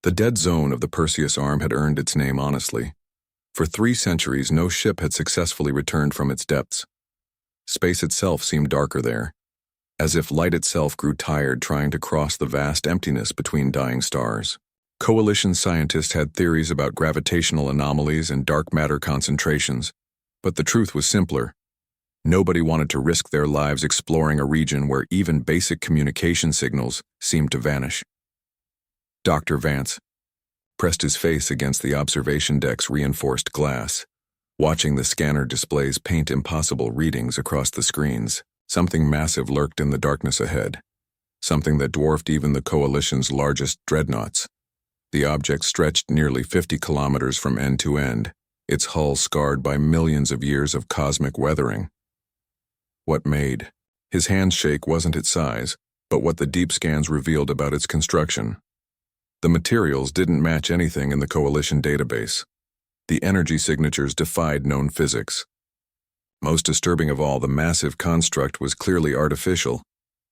The dead zone of the Perseus Arm had earned its name honestly. For 3 centuries, no ship had successfully returned from its depths. Space itself seemed darker there, as if light itself grew tired trying to cross the vast emptiness between dying stars. Coalition scientists had theories about gravitational anomalies and dark matter concentrations, but the truth was simpler. Nobody wanted to risk their lives exploring a region where even basic communication signals seemed to vanish. Dr. Vance pressed his face against the observation deck's reinforced glass, watching the scanner displays paint impossible readings across the screens. Something massive lurked in the darkness ahead, something that dwarfed even the Coalition's largest dreadnoughts. The object stretched nearly 50 kilometers from end to end, its hull scarred by millions of years of cosmic weathering. What made his hands shake wasn't its size, but what the deep scans revealed about its construction. The materials didn't match anything in the Coalition database. The energy signatures defied known physics. Most disturbing of all, the massive construct was clearly artificial,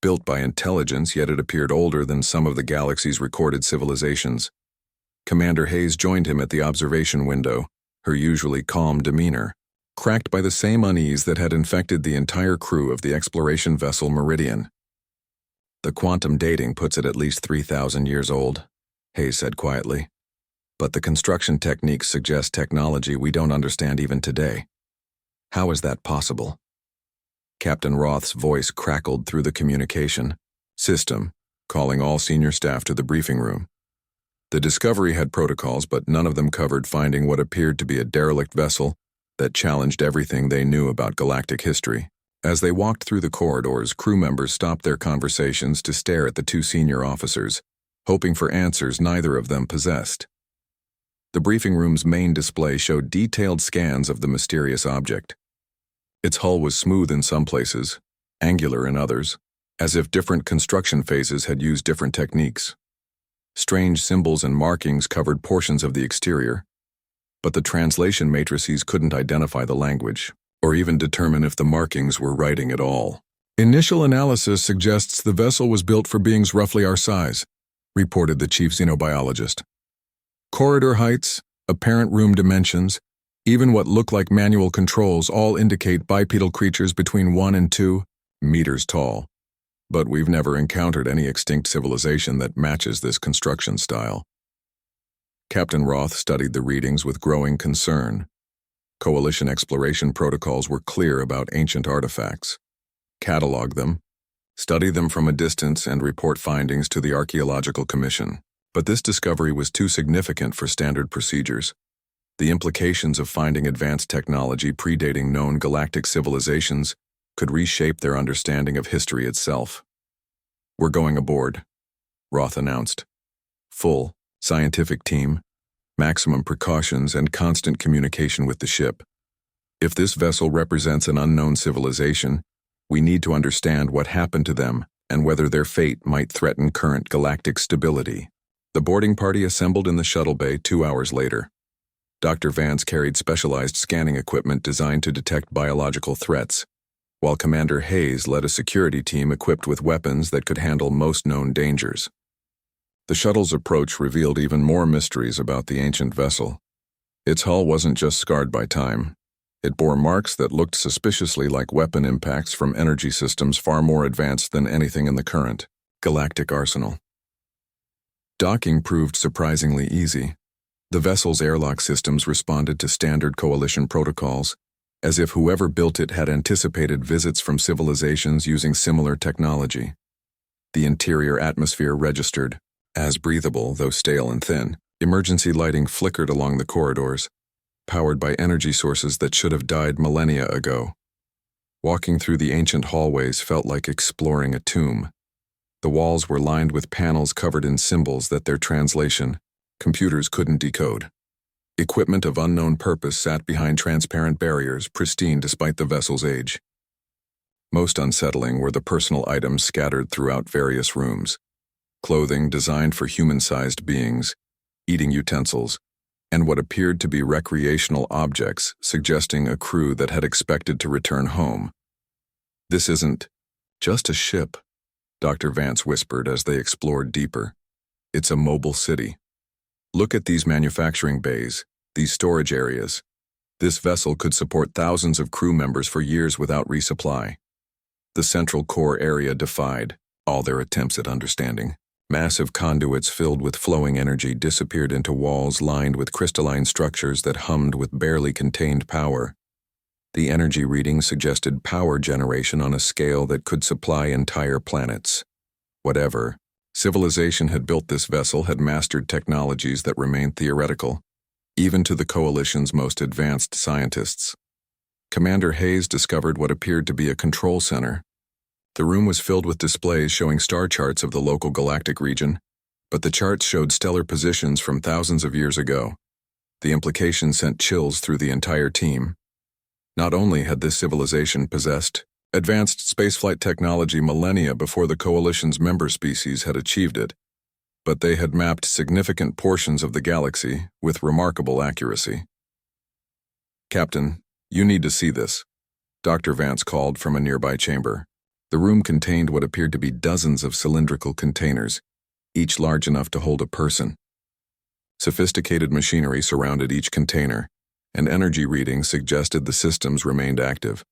built by intelligence, yet it appeared older than some of the galaxy's recorded civilizations. Commander Hayes joined him at the observation window, her usually calm demeanor cracked by the same unease that had infected the entire crew of the exploration vessel Meridian. "The quantum dating puts it at least 3,000 years old," Hayes said quietly. "But the construction techniques suggest technology we don't understand even today. How is that possible?" Captain Roth's voice crackled through the communication system, calling all senior staff to the briefing room. The Discovery had protocols, but none of them covered finding what appeared to be a derelict vessel that challenged everything they knew about galactic history. As they walked through the corridors, crew members stopped their conversations to stare at the 2 senior officers, hoping for answers neither of them possessed. The briefing room's main display showed detailed scans of the mysterious object. Its hull was smooth in some places, angular in others, as if different construction phases had used different techniques. Strange symbols and markings covered portions of the exterior, but the translation matrices couldn't identify the language, or even determine if the markings were writing at all. "Initial analysis suggests the vessel was built for beings roughly our size," reported the chief xenobiologist. "Corridor heights, apparent room dimensions, even what look like manual controls all indicate bipedal creatures between 1 and 2 meters tall. But we've never encountered any extinct civilization that matches this construction style." Captain Roth studied the readings with growing concern. Coalition exploration protocols were clear about ancient artifacts. Catalog them, study them from a distance, and report findings to the Archaeological Commission. But this discovery was too significant for standard procedures. The implications of finding advanced technology predating known galactic civilizations could reshape their understanding of history itself. "We're going aboard," Roth announced. "Full scientific team, maximum precautions, and constant communication with the ship. If this vessel represents an unknown civilization, we need to understand what happened to them and whether their fate might threaten current galactic stability." The boarding party assembled in the shuttle bay 2 hours later. Dr. Vance carried specialized scanning equipment designed to detect biological threats, while Commander Hayes led a security team equipped with weapons that could handle most known dangers. The shuttle's approach revealed even more mysteries about the ancient vessel. Its hull wasn't just scarred by time. It bore marks that looked suspiciously like weapon impacts from energy systems far more advanced than anything in the current galactic arsenal. Docking proved surprisingly easy. The vessel's airlock systems responded to standard Coalition protocols, as if whoever built it had anticipated visits from civilizations using similar technology. The interior atmosphere registered as breathable, though stale and thin. Emergency lighting flickered along the corridors, powered by energy sources that should have died millennia ago. Walking through the ancient hallways felt like exploring a tomb. The walls were lined with panels covered in symbols that their translation computers couldn't decode. Equipment of unknown purpose sat behind transparent barriers, pristine despite the vessel's age. Most unsettling were the personal items scattered throughout various rooms. Clothing designed for human-sized beings, eating utensils, and what appeared to be recreational objects suggesting a crew that had expected to return home. "This isn't just a ship," Dr. Vance whispered as they explored deeper. "It's a mobile city. Look at these manufacturing bays, these storage areas. This vessel could support thousands of crew members for years without resupply. The central core area defied all their attempts at understanding. Massive conduits filled with flowing energy disappeared into walls lined with crystalline structures that hummed with barely contained power. The energy readings suggested power generation on a scale that could supply entire planets. Whatever civilization had built this vessel had mastered technologies that remained theoretical, even to the Coalition's most advanced scientists. Commander Hayes discovered what appeared to be a control center. The room was filled with displays showing star charts of the local galactic region, but the charts showed stellar positions from thousands of years ago. The implication sent chills through the entire team. Not only had this civilization possessed advanced spaceflight technology millennia before the Coalition's member species had achieved it, but they had mapped significant portions of the galaxy with remarkable accuracy. "Captain, you need to see this," Dr. Vance called from a nearby chamber. The room contained what appeared to be dozens of cylindrical containers, each large enough to hold a person. Sophisticated machinery surrounded each container, and energy readings suggested the systems remained active.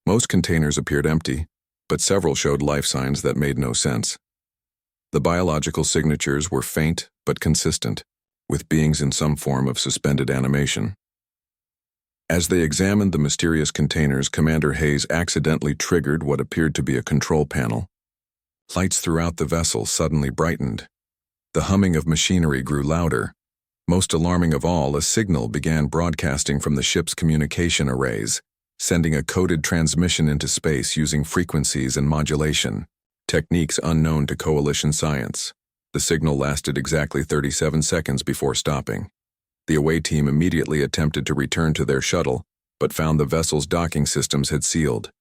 Most containers appeared empty, but several showed life signs that made no sense. The biological signatures were faint but consistent, with beings in some form of suspended animation. As they examined the mysterious containers, Commander Hayes accidentally triggered what appeared to be a control panel. Lights throughout the vessel suddenly brightened. The humming of machinery grew louder. Most alarming of all, a signal began broadcasting from the ship's communication arrays, sending a coded transmission into space using frequencies and modulation, techniques unknown to Coalition science. The signal lasted exactly 37 seconds before stopping. The away team immediately attempted to return to their shuttle, but found the vessel's docking systems had sealed.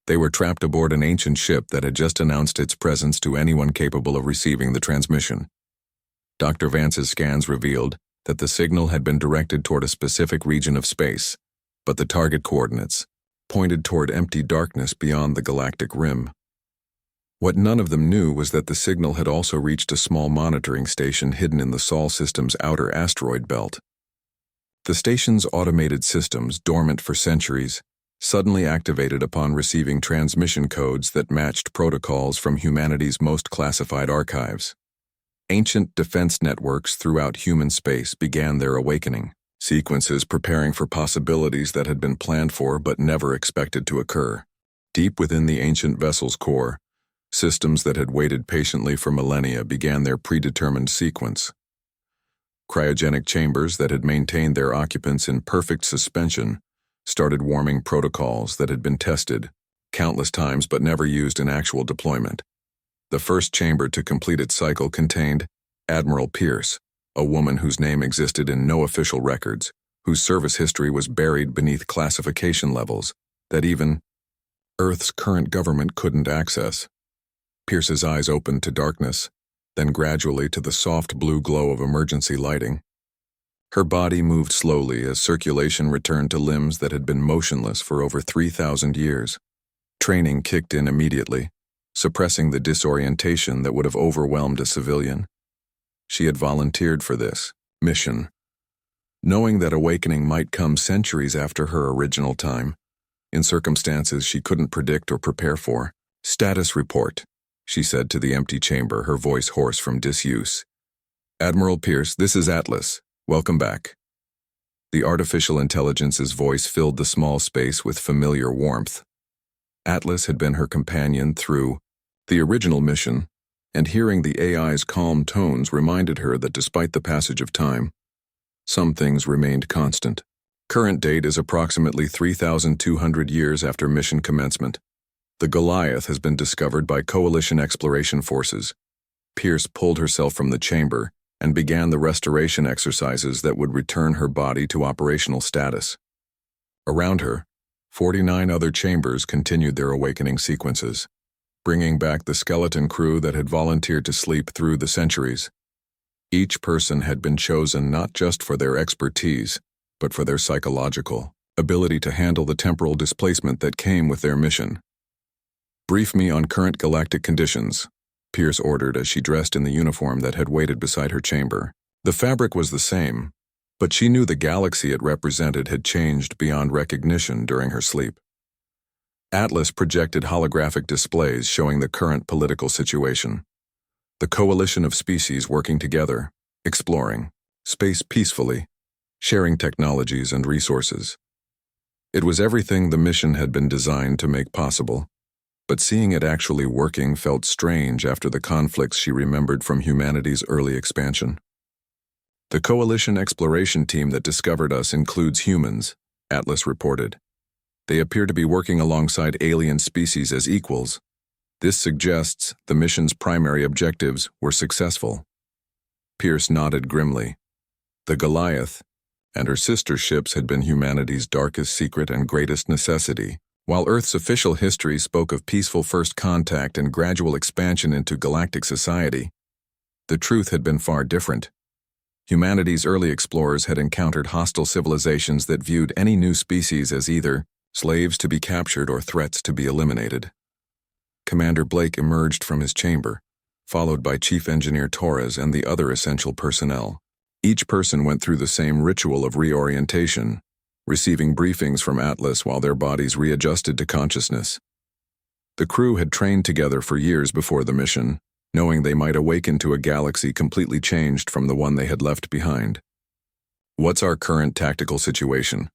They were trapped aboard an ancient ship that had just announced its presence to anyone capable of receiving the transmission. Dr. Vance's scans revealed that the signal had been directed toward a specific region of space, but the target coordinates pointed toward empty darkness beyond the galactic rim. What none of them knew was that the signal had also reached a small monitoring station hidden in the Sol system's outer asteroid belt. The station's automated systems, dormant for centuries, suddenly activated upon receiving transmission codes that matched protocols from humanity's most classified archives. Ancient defense networks throughout human space began their awakening, sequences preparing for possibilities that had been planned for but never expected to occur. Deep within the ancient vessel's core, systems that had waited patiently for millennia began their predetermined sequence. Cryogenic chambers that had maintained their occupants in perfect suspension started warming protocols that had been tested countless times but never used in actual deployment. The first chamber to complete its cycle contained Admiral Pierce, a woman whose name existed in no official records, whose service history was buried beneath classification levels that even Earth's current government couldn't access. Pierce's eyes opened to darkness, then gradually to the soft blue glow of emergency lighting. Her body moved slowly as circulation returned to limbs that had been motionless for over 3,000 years. Training kicked in immediately, suppressing the disorientation that would have overwhelmed a civilian. She had volunteered for this mission, knowing that awakening might come centuries after her original time, in circumstances she couldn't predict or prepare for. "Status report," she said to the empty chamber, her voice hoarse from disuse. "Admiral Pierce, this is Atlas. Welcome back." The artificial intelligence's voice filled the small space with familiar warmth. Atlas had been her companion through the original mission, and hearing the AI's calm tones reminded her that despite the passage of time, some things remained constant. Current date is approximately 3,200 years after mission commencement. The Goliath has been discovered by Coalition exploration forces. Pierce pulled herself from the chamber and began the restoration exercises that would return her body to operational status. Around her, 49 other chambers continued their awakening sequences, bringing back the skeleton crew that had volunteered to sleep through the centuries. Each person had been chosen not just for their expertise, but for their psychological ability to handle the temporal displacement that came with their mission. "Brief me on current galactic conditions," Pierce ordered as she dressed in the uniform that had waited beside her chamber. The fabric was the same, but she knew the galaxy it represented had changed beyond recognition during her sleep. Atlas projected holographic displays showing the current political situation. The coalition of species working together, exploring space peacefully, sharing technologies and resources. It was everything the mission had been designed to make possible, but seeing it actually working felt strange after the conflicts she remembered from humanity's early expansion. The coalition exploration team that discovered us includes humans, Atlas reported. They appear to be working alongside alien species as equals. This suggests the mission's primary objectives were successful. Pierce nodded grimly. The Goliath and her sister ships had been humanity's darkest secret and greatest necessity. While Earth's official history spoke of peaceful first contact and gradual expansion into galactic society, the truth had been far different. Humanity's early explorers had encountered hostile civilizations that viewed any new species as either slaves to be captured or threats to be eliminated. Commander Blake emerged from his chamber, followed by Chief Engineer Torres and the other essential personnel. Each person went through the same ritual of reorientation, receiving briefings from Atlas while their bodies readjusted to consciousness. The crew had trained together for years before the mission, knowing they might awaken to a galaxy completely changed from the one they had left behind. "What's our current tactical situation?"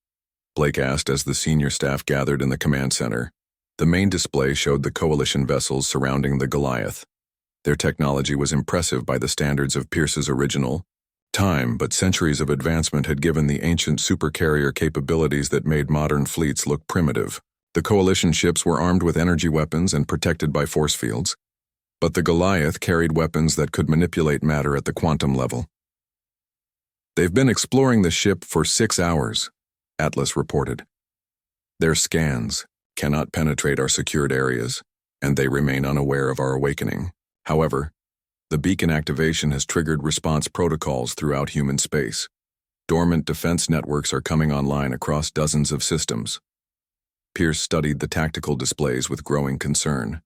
Blake asked as the senior staff gathered in the command center. The main display showed the coalition vessels surrounding the Goliath. Their technology was impressive by the standards of Pierce's original time, but centuries of advancement had given the ancient supercarrier capabilities that made modern fleets look primitive. The coalition ships were armed with energy weapons and protected by force fields, but the Goliath carried weapons that could manipulate matter at the quantum level. "They've been exploring the ship for 6 hours," Atlas reported. "Their scans cannot penetrate our secured areas, and they remain unaware of our awakening. However, the beacon activation has triggered response protocols throughout human space. Dormant defense networks are coming online across dozens of systems." Pierce studied the tactical displays with growing concern.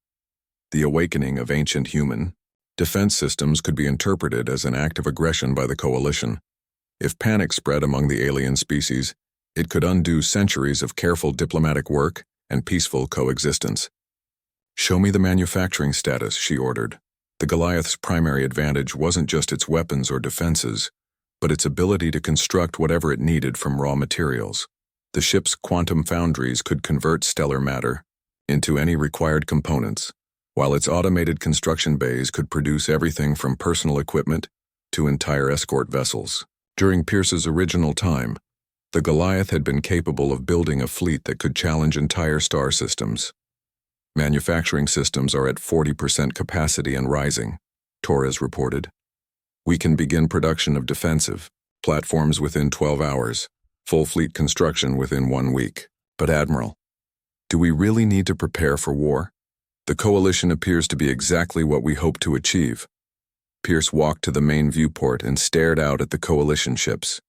The awakening of ancient human defense systems could be interpreted as an act of aggression by the coalition. If panic spread among the alien species, it could undo centuries of careful diplomatic work and peaceful coexistence. "Show me the manufacturing status," she ordered. The Goliath's primary advantage wasn't just its weapons or defenses, but its ability to construct whatever it needed from raw materials. The ship's quantum foundries could convert stellar matter into any required components, while its automated construction bays could produce everything from personal equipment to entire escort vessels. During Pierce's original time, the Goliath had been capable of building a fleet that could challenge entire star systems. "Manufacturing systems are at 40% capacity and rising," Torres reported. "We can begin production of defensive platforms within 12 hours, full fleet construction within 1 week. But Admiral, do we really need to prepare for war? The coalition appears to be exactly what we hope to achieve." Pierce walked to the main viewport and stared out at the coalition ships.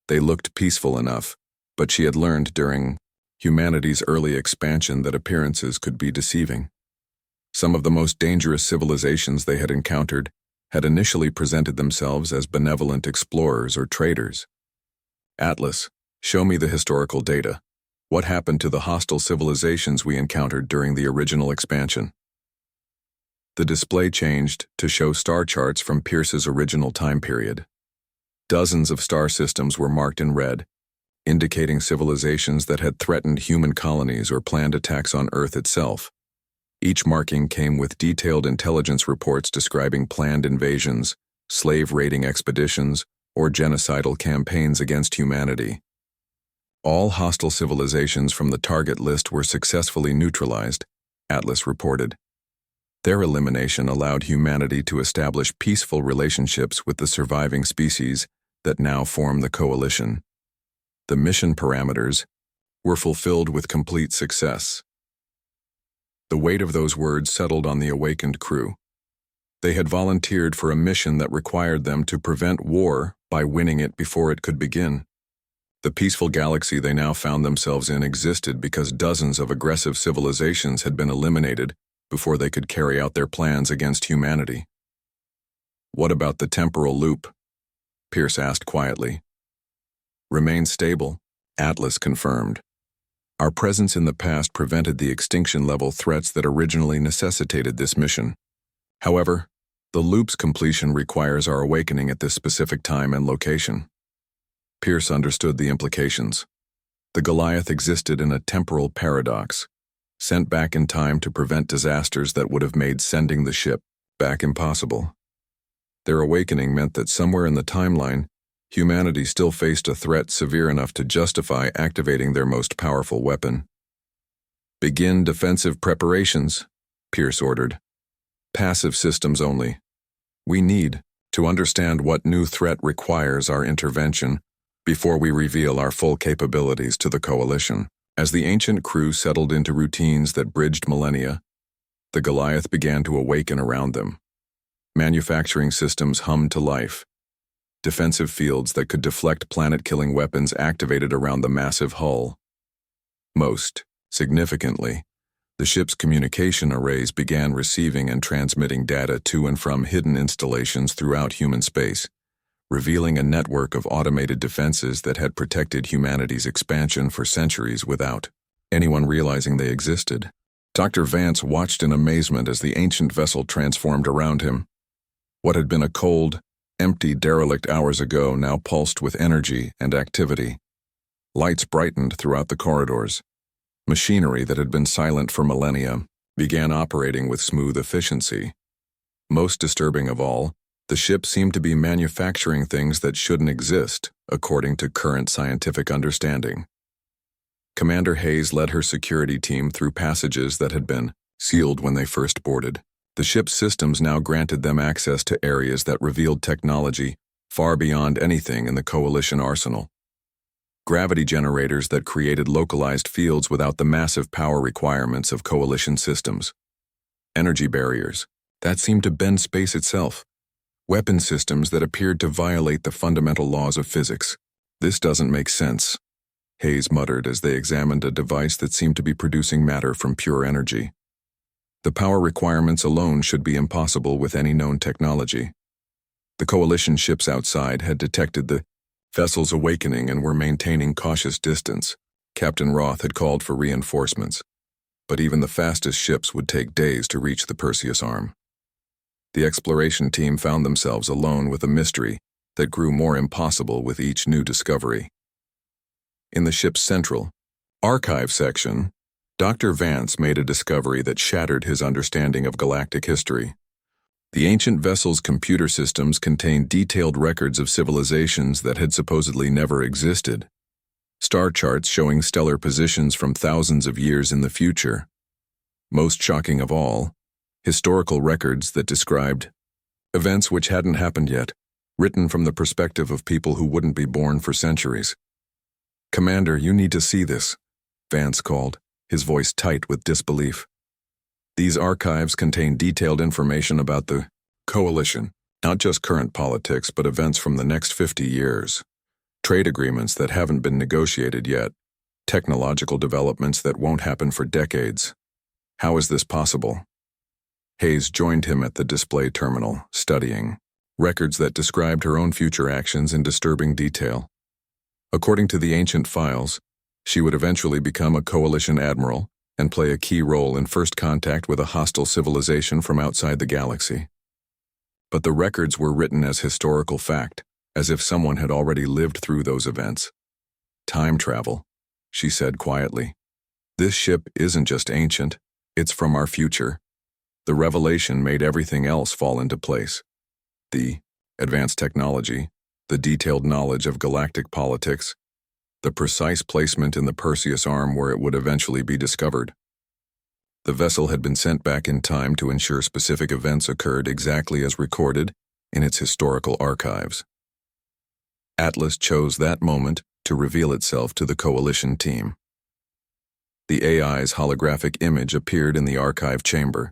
They looked peaceful enough, but she had learned during humanity's early expansion that appearances could be deceiving. Some of the most dangerous civilizations they had encountered had initially presented themselves as benevolent explorers or traders. "Atlas, show me the historical data. What happened to the hostile civilizations we encountered during the original expansion?" The display changed to show star charts from Pierce's original time period. Dozens of star systems were marked in red, indicating civilizations that had threatened human colonies or planned attacks on Earth itself. Each marking came with detailed intelligence reports describing planned invasions, slave-raiding expeditions, or genocidal campaigns against humanity. All hostile civilizations from the target list were successfully neutralized, Atlas reported. Their elimination allowed humanity to establish peaceful relationships with the surviving species that now form the coalition. The mission parameters were fulfilled with complete success. The weight of those words settled on the awakened crew. They had volunteered for a mission that required them to prevent war by winning it before it could begin. The peaceful galaxy they now found themselves in existed because dozens of aggressive civilizations had been eliminated before they could carry out their plans against humanity. "What about the temporal loop?" Pierce asked quietly. Remain stable, Atlas confirmed. Our presence in the past prevented the extinction-level threats that originally necessitated this mission. However, the loop's completion requires our awakening at this specific time and location. Pierce understood the implications. The Goliath existed in a temporal paradox, sent back in time to prevent disasters that would have made sending the ship back impossible. Their awakening meant that somewhere in the timeline, humanity still faced a threat severe enough to justify activating their most powerful weapon. Begin defensive preparations, Pierce ordered. Passive systems only. We need to understand what new threat requires our intervention before we reveal our full capabilities to the Coalition. As the ancient crew settled into routines that bridged millennia, the Goliath began to awaken around them. Manufacturing systems hummed to life. Defensive fields that could deflect planet-killing weapons activated around the massive hull. Most significantly, the ship's communication arrays began receiving and transmitting data to and from hidden installations throughout human space, revealing a network of automated defenses that had protected humanity's expansion for centuries without anyone realizing they existed. Dr. Vance watched in amazement as the ancient vessel transformed around him. What had been a cold, empty derelict hours ago now pulsed with energy and activity. Lights brightened throughout the corridors. Machinery that had been silent for millennia began operating with smooth efficiency. Most disturbing of all, the ship seemed to be manufacturing things that shouldn't exist, according to current scientific understanding. Commander Hayes led her security team through passages that had been sealed when they first boarded. The ship's systems now granted them access to areas that revealed technology far beyond anything in the Coalition arsenal. Gravity generators that created localized fields without the massive power requirements of Coalition systems. Energy barriers that seemed to bend space itself. Weapon systems that appeared to violate the fundamental laws of physics. This doesn't make sense, Hayes muttered as they examined a device that seemed to be producing matter from pure energy. The power requirements alone should be impossible with any known technology. The Coalition ships outside had detected the vessel's awakening and were maintaining cautious distance. Captain Roth had called for reinforcements, but even the fastest ships would take days to reach the Perseus arm. The exploration team found themselves alone with a mystery that grew more impossible with each new discovery. In the ship's central archive section, Dr. Vance made a discovery that shattered his understanding of galactic history. The ancient vessel's computer systems contained detailed records of civilizations that had supposedly never existed. Star charts showing stellar positions from thousands of years in the future. Most shocking of all, historical records that described events which hadn't happened yet, written from the perspective of people who wouldn't be born for centuries. "Commander, you need to see this," Vance called, his voice tight with disbelief. These archives contain detailed information about the Coalition, not just current politics, but events from the next 50 years. Trade agreements that haven't been negotiated yet, technological developments that won't happen for decades. How is this possible? Hayes joined him at the display terminal, studying records that described her own future actions in disturbing detail. According to the ancient files, she would eventually become a Coalition admiral and play a key role in first contact with a hostile civilization from outside the galaxy. But the records were written as historical fact, as if someone had already lived through those events. "Time travel," she said quietly. "This ship isn't just ancient, it's from our future." The revelation made everything else fall into place. The advanced technology, the detailed knowledge of galactic politics, the precise placement in the Perseus arm where it would eventually be discovered. The vessel had been sent back in time to ensure specific events occurred exactly as recorded in its historical archives. Atlas chose that moment to reveal itself to the Coalition team. The AI's holographic image appeared in the archive chamber,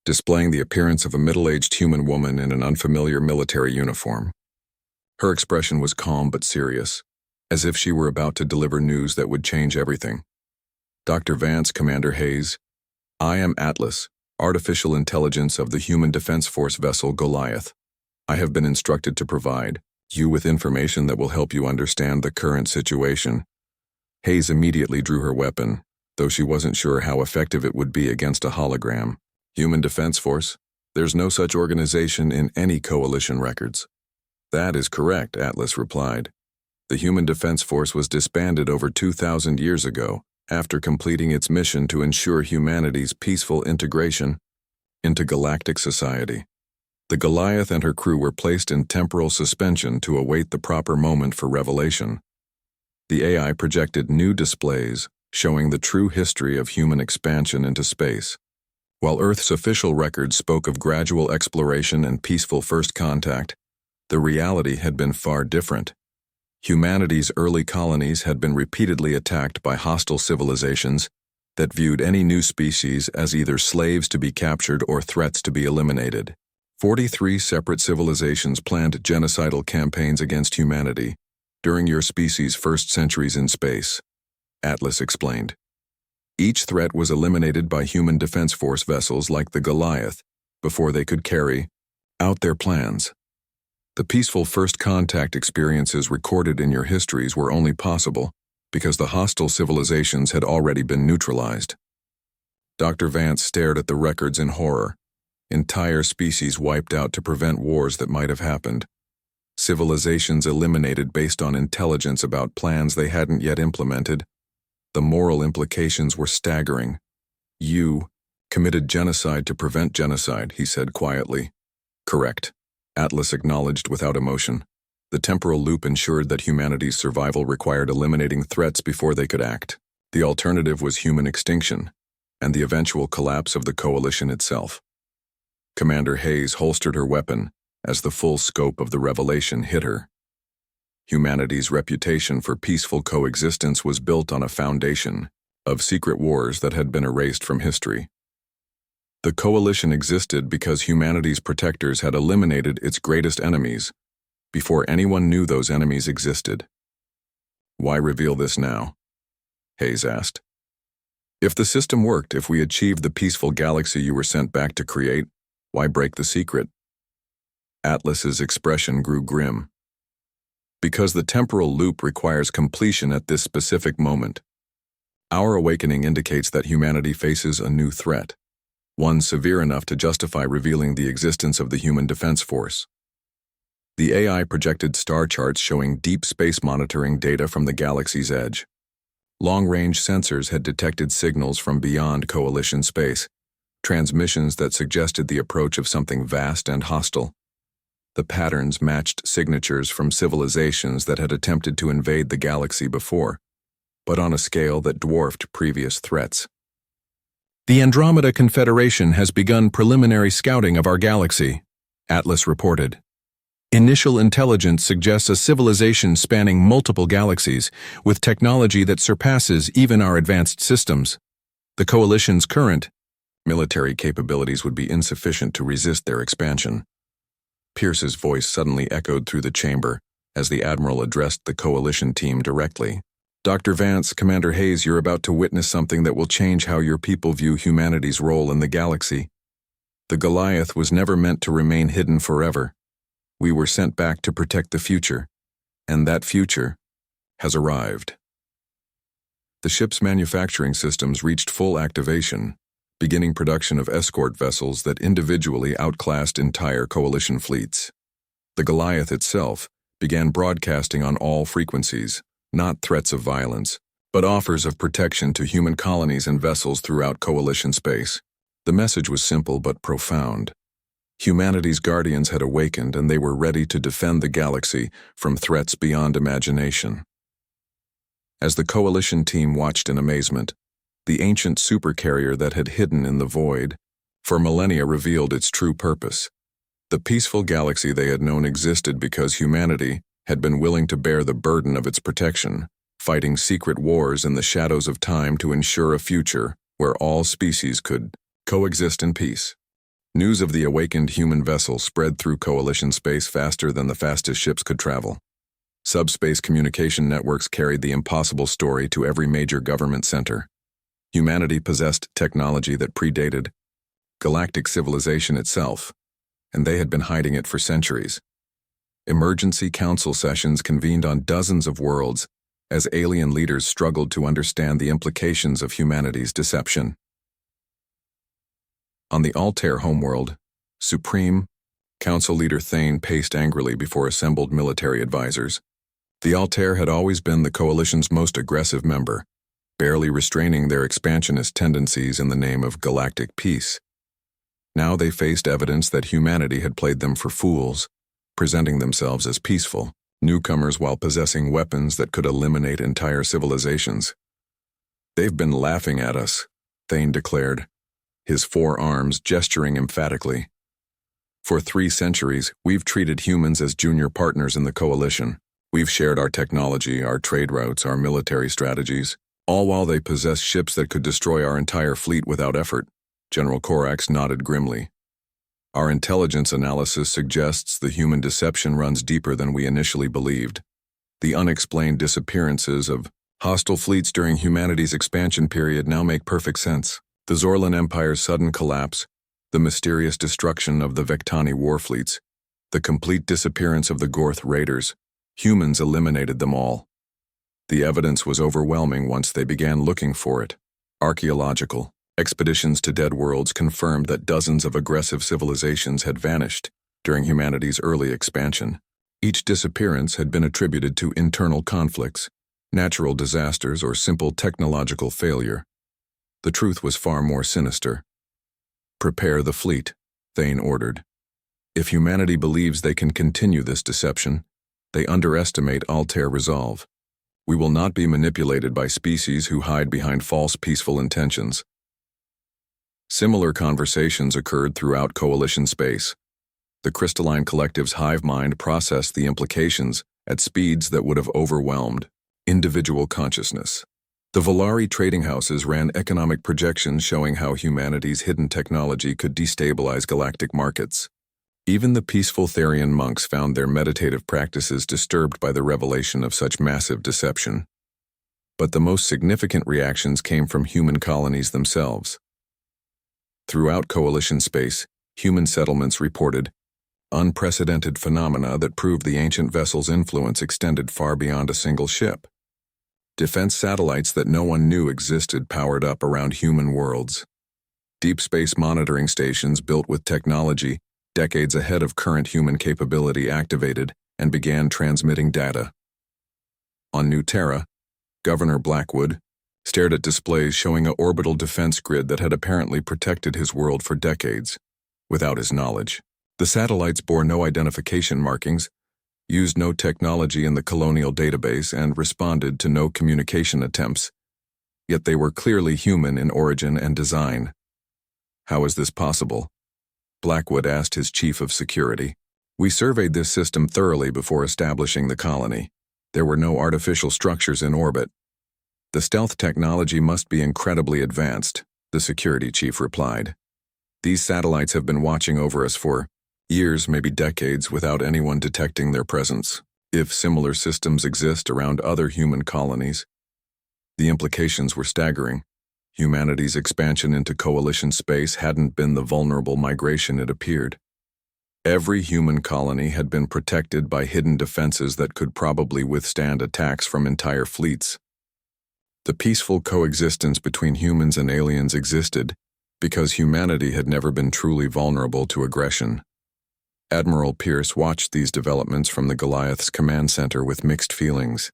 displaying the appearance of a middle-aged human woman in an unfamiliar military uniform. Her expression was calm but serious, as if she were about to deliver news that would change everything. "Dr. Vance, Commander Hayes, I am Atlas, artificial intelligence of the Human Defense Force vessel Goliath. I have been instructed to provide You with information that will help you understand the current situation. Hayes immediately drew her weapon, though she wasn't sure how effective it would be against a hologram. Human Defense Force? There's no such organization in any coalition records. That is correct, Atlas replied. The Human Defense Force was disbanded over 2,000 years ago, after completing its mission to ensure humanity's peaceful integration into galactic society. The Goliath and her crew were placed in temporal suspension to await the proper moment for revelation. The AI projected new displays showing the true history of human expansion into space. While Earth's official records spoke of gradual exploration and peaceful first contact, the reality had been far different. Humanity's early colonies had been repeatedly attacked by hostile civilizations that viewed any new species as either slaves to be captured or threats to be eliminated. 43 separate civilizations planned genocidal campaigns against humanity during your species' first centuries in space, Atlas explained. Each threat was eliminated by Human Defense Force vessels like the Goliath before they could carry out their plans. The peaceful first contact experiences recorded in your histories were only possible because the hostile civilizations had already been neutralized. Dr. Vance stared at the records in horror. Entire species wiped out to prevent wars that might have happened. Civilizations eliminated based on intelligence about plans they hadn't yet implemented. The moral implications were staggering. You committed genocide to prevent genocide, he said quietly. Correct, Atlas acknowledged without emotion. The temporal loop ensured that humanity's survival required eliminating threats before they could act. The alternative was human extinction, and the eventual collapse of the coalition itself. Commander Hayes holstered her weapon as the full scope of the revelation hit her. Humanity's reputation for peaceful coexistence was built on a foundation of secret wars that had been erased from history. The coalition existed because humanity's protectors had eliminated its greatest enemies before anyone knew those enemies existed. Why reveal this now? Hayes asked. If the system worked, if we achieved the peaceful galaxy you were sent back to create, why break the secret? Atlas's expression grew grim. Because the temporal loop requires completion at this specific moment. Our awakening indicates that humanity faces a new threat, one severe enough to justify revealing the existence of the Human Defense Force. The AI projected star charts showing deep space monitoring data from the galaxy's edge. Long-range sensors had detected signals from beyond coalition space, transmissions that suggested the approach of something vast and hostile. The patterns matched signatures from civilizations that had attempted to invade the galaxy before, but on a scale that dwarfed previous threats. The Andromeda Confederation has begun preliminary scouting of our galaxy, Atlas reported. Initial intelligence suggests a civilization spanning multiple galaxies, with technology that surpasses even our advanced systems. The Coalition's current military capabilities would be insufficient to resist their expansion. Pierce's voice suddenly echoed through the chamber as the Admiral addressed the Coalition team directly. Dr. Vance, Commander Hayes, you're about to witness something that will change how your people view humanity's role in the galaxy. The Goliath was never meant to remain hidden forever. We were sent back to protect the future, and that future has arrived. The ship's manufacturing systems reached full activation, beginning production of escort vessels that individually outclassed entire coalition fleets. The Goliath itself began broadcasting on all frequencies, not threats of violence, but offers of protection to human colonies and vessels throughout coalition space. The message was simple but profound. Humanity's guardians had awakened, and they were ready to defend the galaxy from threats beyond imagination. As the Coalition team watched in amazement, the ancient supercarrier that had hidden in the void for millennia revealed its true purpose. The peaceful galaxy they had known existed because humanity had been willing to bear the burden of its protection, fighting secret wars in the shadows of time to ensure a future where all species could coexist in peace. News of the awakened human vessel spread through Coalition space faster than the fastest ships could travel. Subspace communication networks carried the impossible story to every major government center. Humanity possessed technology that predated galactic civilization itself, and they had been hiding it for centuries. Emergency council sessions convened on dozens of worlds as alien leaders struggled to understand the implications of humanity's deception. On the Altair homeworld, Supreme Council Leader Thane paced angrily before assembled military advisors. The Altair had always been the Coalition's most aggressive member, barely restraining their expansionist tendencies in the name of galactic peace. Now they faced evidence that humanity had played them for fools, presenting themselves as peaceful newcomers while possessing weapons that could eliminate entire civilizations. "They've been laughing at us," Thane declared, his four arms gesturing emphatically. "For 3 centuries, we've treated humans as junior partners in the Coalition. We've shared our technology, our trade routes, our military strategies, all while they possess ships that could destroy our entire fleet without effort." General Korax nodded grimly. "Our intelligence analysis suggests the human deception runs deeper than we initially believed. The unexplained disappearances of hostile fleets during humanity's expansion period now make perfect sense. The Zorlan Empire's sudden collapse, the mysterious destruction of the Vectani war fleets, the complete disappearance of the Gorth raiders. Humans eliminated them all. The evidence was overwhelming once they began looking for it. Archaeological expeditions to dead worlds confirmed that dozens of aggressive civilizations had vanished during humanity's early expansion. Each disappearance had been attributed to internal conflicts, natural disasters, or simple technological failure. The truth was far more sinister. "Prepare the fleet," Thane ordered. "If humanity believes they can continue this deception, they underestimate Altair resolve. We will not be manipulated by species who hide behind false peaceful intentions." Similar conversations occurred throughout Coalition space. The crystalline collective's hive mind processed the implications at speeds that would have overwhelmed individual consciousness. The Volari trading houses ran economic projections showing how humanity's hidden technology could destabilize galactic markets. Even the peaceful Therian monks found their meditative practices disturbed by the revelation of such massive deception. But the most significant reactions came from human colonies themselves. Throughout Coalition space, human settlements reported unprecedented phenomena that proved the ancient vessel's influence extended far beyond a single ship. Defense satellites that no one knew existed powered up around human worlds. Deep space monitoring stations built with technology decades ahead of current human capability activated and began transmitting data. On New Terra, Governor Blackwood stared at displays showing an orbital defense grid that had apparently protected his world for decades, without his knowledge. The satellites bore no identification markings, used no technology in the colonial database, and responded to no communication attempts. Yet they were clearly human in origin and design. "How is this possible?" Blackwood asked his chief of security. "We surveyed this system thoroughly before establishing the colony. There were no artificial structures in orbit. The stealth technology must be incredibly advanced," the security chief replied. "These satellites have been watching over us for years, maybe decades, without anyone detecting their presence. If similar systems exist around other human colonies." The implications were staggering. Humanity's expansion into Coalition space hadn't been the vulnerable migration it appeared. Every human colony had been protected by hidden defenses that could probably withstand attacks from entire fleets. The peaceful coexistence between humans and aliens existed because humanity had never been truly vulnerable to aggression. Admiral Pierce watched these developments from the Goliath's command center with mixed feelings.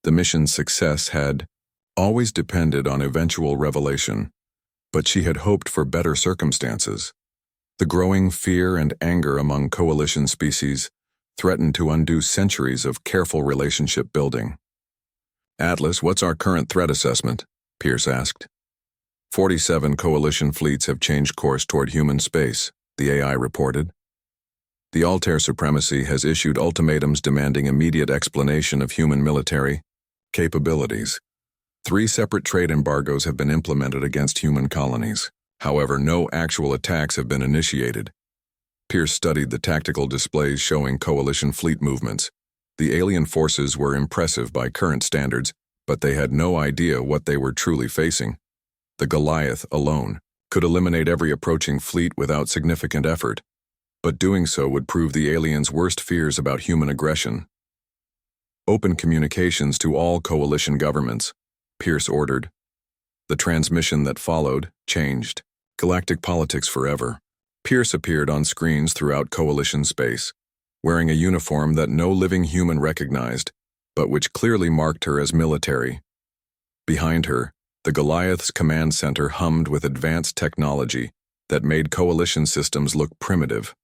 The mission's success had always depended on eventual revelation, but she had hoped for better circumstances. The growing fear and anger among Coalition species threatened to undo centuries of careful relationship building. "Atlas, what's our current threat assessment?" Pierce asked. 47 Coalition fleets have changed course toward human space," the AI reported. "The Altair Supremacy has issued ultimatums demanding immediate explanation of human military capabilities. 3 separate trade embargoes have been implemented against human colonies. However, no actual attacks have been initiated." Pierce studied the tactical displays showing Coalition fleet movements. The alien forces were impressive by current standards, but they had no idea what they were truly facing. The Goliath alone could eliminate every approaching fleet without significant effort. but doing so would prove the aliens' worst fears about human aggression. Open communications to all coalition governments, Pierce ordered. The transmission that followed changed galactic politics forever. Pierce appeared on screens throughout coalition space, wearing a uniform that no living human recognized, but which clearly marked her as military. Behind her, the Goliath's command center hummed with advanced technology that made coalition systems look primitive.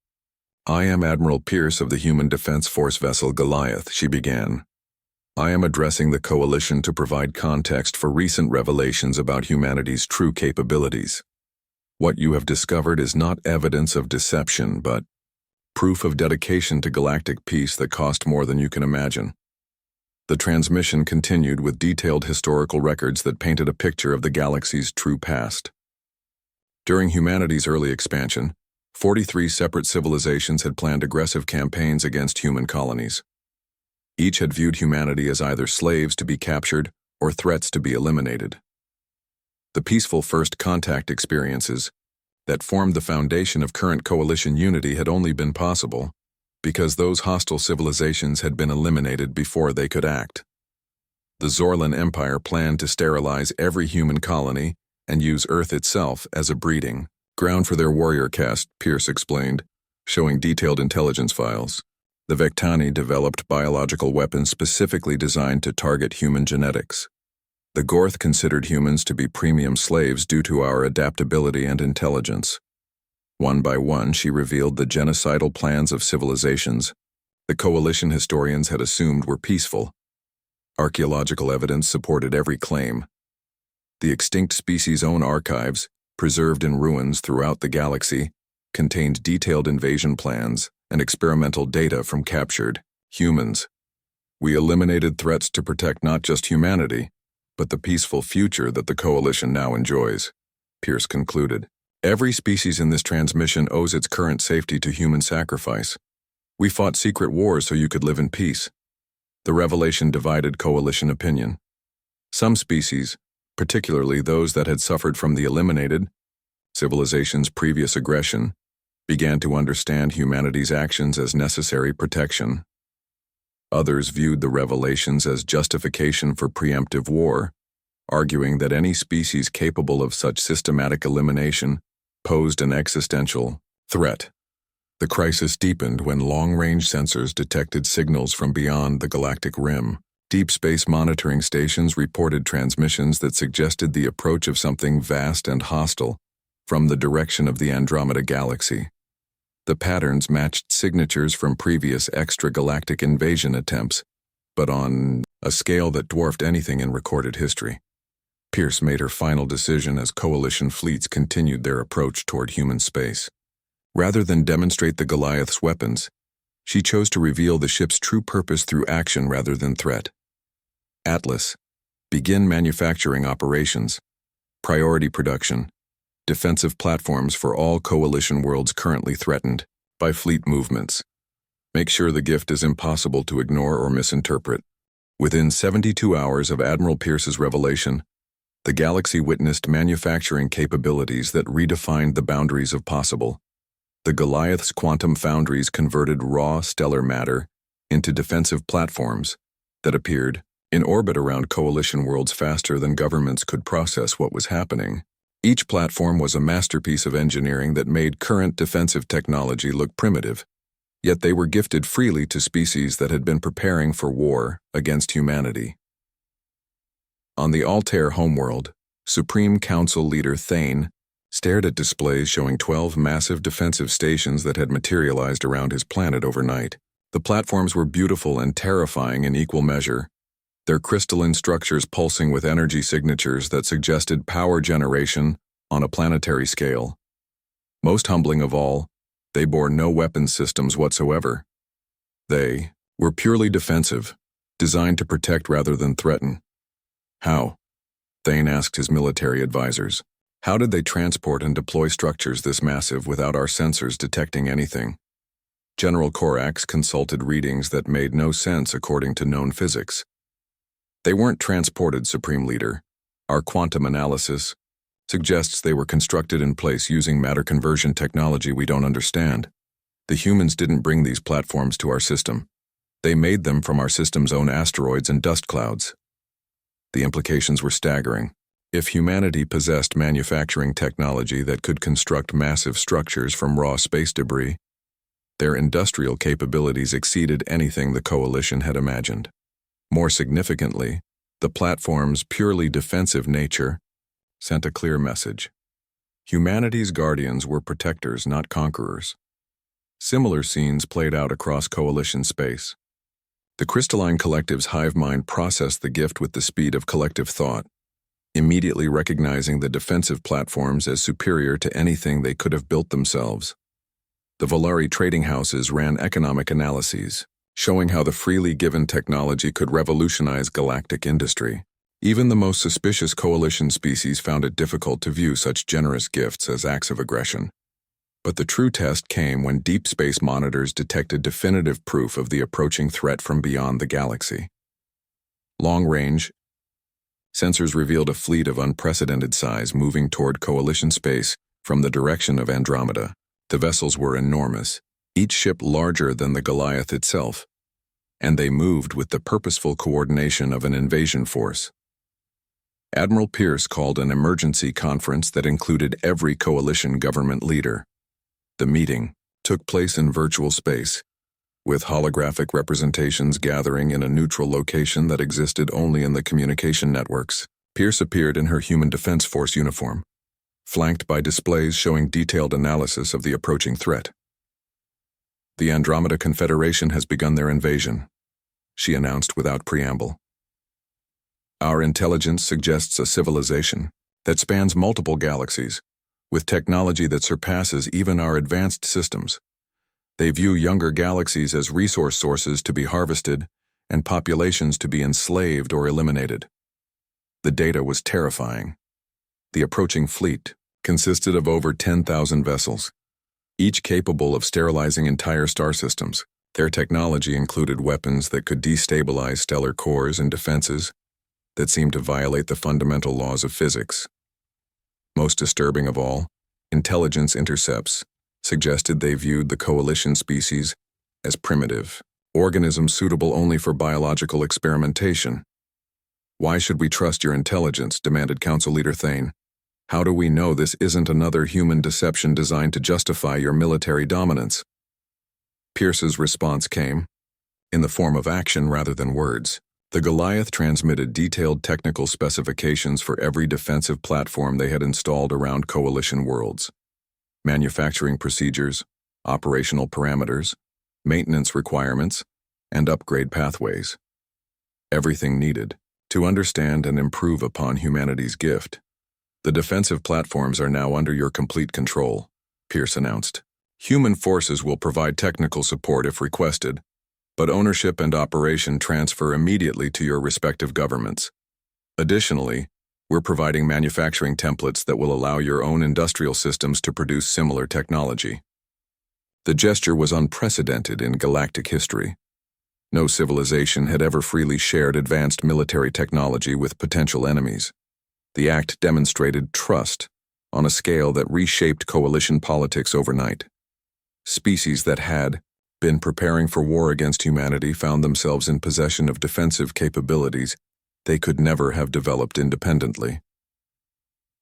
"I am Admiral Pierce of the Human Defense Force vessel Goliath," she began. "I am addressing the coalition to provide context for recent revelations about humanity's true capabilities. What you have discovered is not evidence of deception, but proof of dedication to galactic peace that cost more than you can imagine." The transmission continued with detailed historical records that painted a picture of the galaxy's true past. During humanity's early expansion, 43 separate civilizations had planned aggressive campaigns against human colonies. Each had viewed humanity as either slaves to be captured or threats to be eliminated. The peaceful first contact experiences that formed the foundation of current coalition unity had only been possible because those hostile civilizations had been eliminated before they could act. The Zorlan Empire planned to sterilize every human colony and use Earth itself as a breeding ground for their warrior caste, Pierce explained, showing detailed intelligence files. The Vectani developed biological weapons specifically designed to target human genetics. The Gorth considered humans to be premium slaves due to our adaptability and intelligence. One by one, she revealed the genocidal plans of civilizations the coalition historians had assumed were peaceful. Archaeological evidence supported every claim. The extinct species' own archives, preserved in ruins throughout the galaxy, contained detailed invasion plans and experimental data from captured humans. "We eliminated threats to protect not just humanity, but the peaceful future that the coalition now enjoys," Pierce concluded. "Every species in this transmission owes its current safety to human sacrifice. We fought secret wars so you could live in peace." The revelation divided coalition opinion. Some species, particularly those that had suffered from the eliminated civilization's previous aggression, began to understand humanity's actions as necessary protection. Others viewed the revelations as justification for preemptive war, arguing that any species capable of such systematic elimination posed an existential threat. The crisis deepened when long-range sensors detected signals from beyond the galactic rim. Deep space monitoring stations reported transmissions that suggested the approach of something vast and hostile from the direction of the Andromeda Galaxy. The patterns matched signatures from previous extragalactic invasion attempts, but on a scale that dwarfed anything in recorded history. Pierce made her final decision as coalition fleets continued their approach toward human space. Rather than demonstrate the Goliath's weapons, she chose to reveal the ship's true purpose through action rather than threat. Atlas, begin manufacturing operations, priority production, defensive platforms for all coalition worlds currently threatened by fleet movements. Make sure the gift is impossible to ignore or misinterpret. Within 72 hours of Admiral Pierce's revelation, the galaxy witnessed manufacturing capabilities that redefined the boundaries of possible. The Goliath's quantum foundries converted raw stellar matter into defensive platforms that appeared in orbit around coalition worlds faster than governments could process what was happening. Each platform was a masterpiece of engineering that made current defensive technology look primitive, yet they were gifted freely to species that had been preparing for war against humanity. On the Altair homeworld, Supreme Council leader Thane stared at displays showing 12 massive defensive stations that had materialized around his planet overnight. The platforms were beautiful and terrifying in equal measure, their crystalline structures pulsing with energy signatures that suggested power generation on a planetary scale. Most humbling of all, they bore no weapons systems whatsoever. They were purely defensive, designed to protect rather than threaten. How? Thane asked his military advisors. How did they transport and deploy structures this massive without our sensors detecting anything? General Korax consulted readings that made no sense according to known physics. They weren't transported, Supreme Leader. Our quantum analysis suggests they were constructed in place using matter conversion technology we don't understand. The humans didn't bring these platforms to our system. They made them from our system's own asteroids and dust clouds. The implications were staggering. If humanity possessed manufacturing technology that could construct massive structures from raw space debris, their industrial capabilities exceeded anything the Coalition had imagined. More significantly, the platform's purely defensive nature sent a clear message. Humanity's guardians were protectors, not conquerors. Similar scenes played out across Coalition space. The crystalline collective's hive mind processed the gift with the speed of collective thought, immediately recognizing the defensive platforms as superior to anything they could have built themselves. The Volari trading houses ran economic analyses, showing how the freely given technology could revolutionize galactic industry. Even the most suspicious Coalition species found it difficult to view such generous gifts as acts of aggression. But the true test came when deep space monitors detected definitive proof of the approaching threat from beyond the galaxy. Long-range sensors revealed a fleet of unprecedented size moving toward Coalition space from the direction of Andromeda. The vessels were enormous, each ship larger than the Goliath itself, and they moved with the purposeful coordination of an invasion force. Admiral Pierce called an emergency conference that included every Coalition government leader. The meeting took place in virtual space, with holographic representations gathering in a neutral location that existed only in the communication networks. Pierce appeared in her Human Defense Force uniform, flanked by displays showing detailed analysis of the approaching threat. "The Andromeda Confederation has begun their invasion," she announced without preamble. "Our intelligence suggests a civilization that spans multiple galaxies, with technology that surpasses even our advanced systems. They view younger galaxies as resource sources to be harvested and populations to be enslaved or eliminated." The data was terrifying. The approaching fleet consisted of over 10,000 vessels, each capable of sterilizing entire star systems. Their technology included weapons that could destabilize stellar cores and defenses that seemed to violate the fundamental laws of physics. Most disturbing of all, intelligence intercepts suggested they viewed the Coalition species as primitive, organisms suitable only for biological experimentation. "Why should we trust your intelligence?" demanded Council Leader Thane. "How do we know this isn't another human deception designed to justify your military dominance?" Pierce's response came in the form of action rather than words. The Goliath transmitted detailed technical specifications for every defensive platform they had installed around Coalition worlds. Manufacturing procedures, operational parameters, maintenance requirements, and upgrade pathways. Everything needed to understand and improve upon humanity's gift. "The defensive platforms are now under your complete control," Pierce announced. "Human forces will provide technical support if requested, but ownership and operation transfer immediately to your respective governments. Additionally, we're providing manufacturing templates that will allow your own industrial systems to produce similar technology." The gesture was unprecedented in galactic history. No civilization had ever freely shared advanced military technology with potential enemies. The act demonstrated trust on a scale that reshaped Coalition politics overnight. Species that had been preparing for war against humanity found themselves in possession of defensive capabilities they could never have developed independently.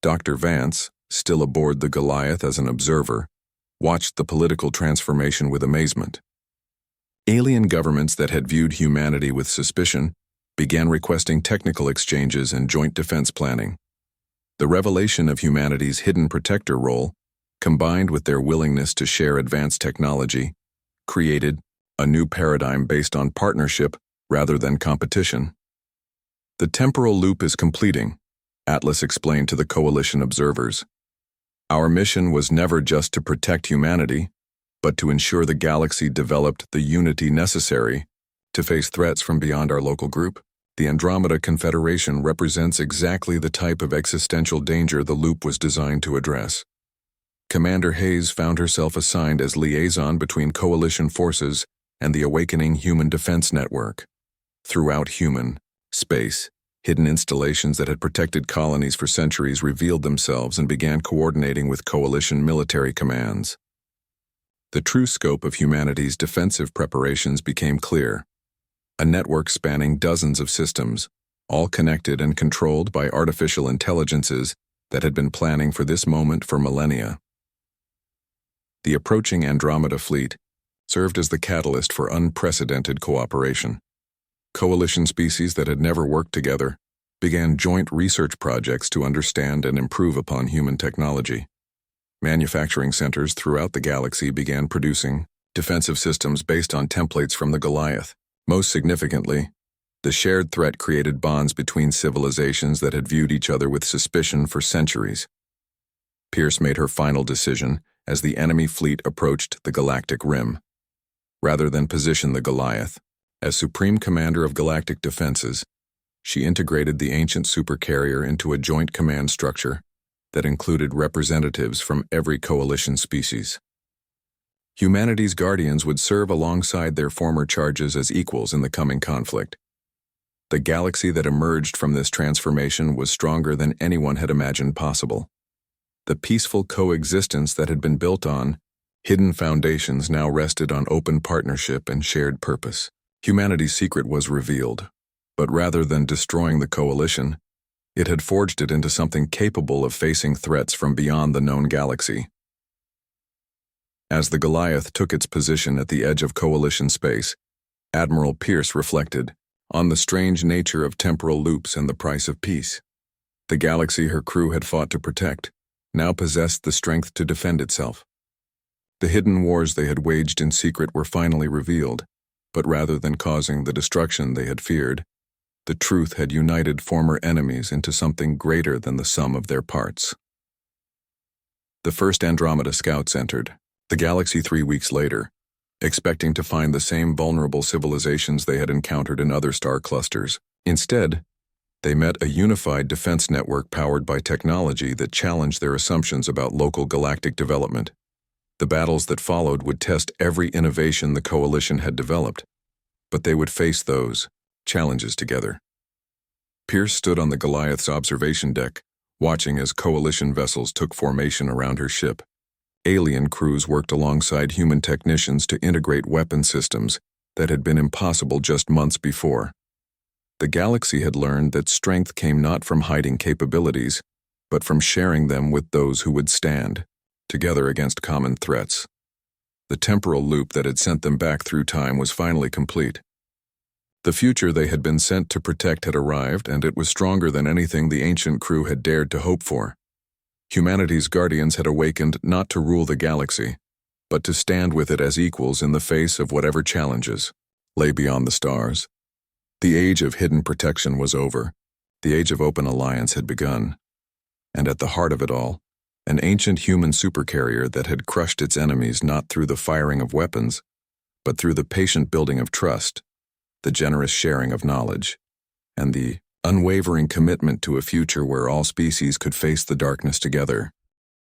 Dr. Vance, still aboard the Goliath as an observer, watched the political transformation with amazement. Alien governments that had viewed humanity with suspicion began requesting technical exchanges and joint defense planning. The revelation of humanity's hidden protector role, combined with their willingness to share advanced technology, created a new paradigm based on partnership rather than competition. "The temporal loop is completing," Atlas explained to the Coalition observers. "Our mission was never just to protect humanity, but to ensure the galaxy developed the unity necessary to face threats from beyond our local group. The Andromeda Confederation represents exactly the type of existential danger the loop was designed to address." Commander Hayes found herself assigned as liaison between Coalition forces and the awakening Human Defense Network. Throughout human space, hidden installations that had protected colonies for centuries revealed themselves and began coordinating with Coalition military commands. The true scope of humanity's defensive preparations became clear. A network spanning dozens of systems, all connected and controlled by artificial intelligences that had been planning for this moment for millennia. The approaching Andromeda fleet served as the catalyst for unprecedented cooperation. Coalition species that had never worked together began joint research projects to understand and improve upon human technology. Manufacturing centers throughout the galaxy began producing defensive systems based on templates from the Goliath. Most significantly, the shared threat created bonds between civilizations that had viewed each other with suspicion for centuries. Pierce made her final decision as the enemy fleet approached the galactic rim. Rather than position the Goliath as supreme commander of galactic defenses, she integrated the ancient supercarrier into a joint command structure that included representatives from every coalition species. Humanity's guardians would serve alongside their former charges as equals in the coming conflict. The galaxy that emerged from this transformation was stronger than anyone had imagined possible. The peaceful coexistence that had been built on hidden foundations now rested on open partnership and shared purpose. Humanity's secret was revealed, but rather than destroying the coalition, it had forged it into something capable of facing threats from beyond the known galaxy. As the Goliath took its position at the edge of coalition space, Admiral Pierce reflected on the strange nature of temporal loops and the price of peace. The galaxy her crew had fought to protect now possessed the strength to defend itself. The hidden wars they had waged in secret were finally revealed, but rather than causing the destruction they had feared, the truth had united former enemies into something greater than the sum of their parts. The first Andromeda scouts entered the galaxy 3 weeks later, expecting to find the same vulnerable civilizations they had encountered in other star clusters. Instead, they met a unified defense network powered by technology that challenged their assumptions about local galactic development. The battles that followed would test every innovation the coalition had developed, but they would face those challenges together. Pierce stood on the Goliath's observation deck, watching as coalition vessels took formation around her ship. Alien crews worked alongside human technicians to integrate weapon systems that had been impossible just months before. The galaxy had learned that strength came not from hiding capabilities, but from sharing them with those who would stand together against common threats. The temporal loop that had sent them back through time was finally complete. The future they had been sent to protect had arrived, and it was stronger than anything the ancient crew had dared to hope for. Humanity's guardians had awakened not to rule the galaxy, but to stand with it as equals in the face of whatever challenges lay beyond the stars. The age of hidden protection was over. The age of open alliance had begun. And at the heart of it all, an ancient human supercarrier that had crushed its enemies not through the firing of weapons, but through the patient building of trust, the generous sharing of knowledge, and the unwavering commitment to a future where all species could face the darkness together.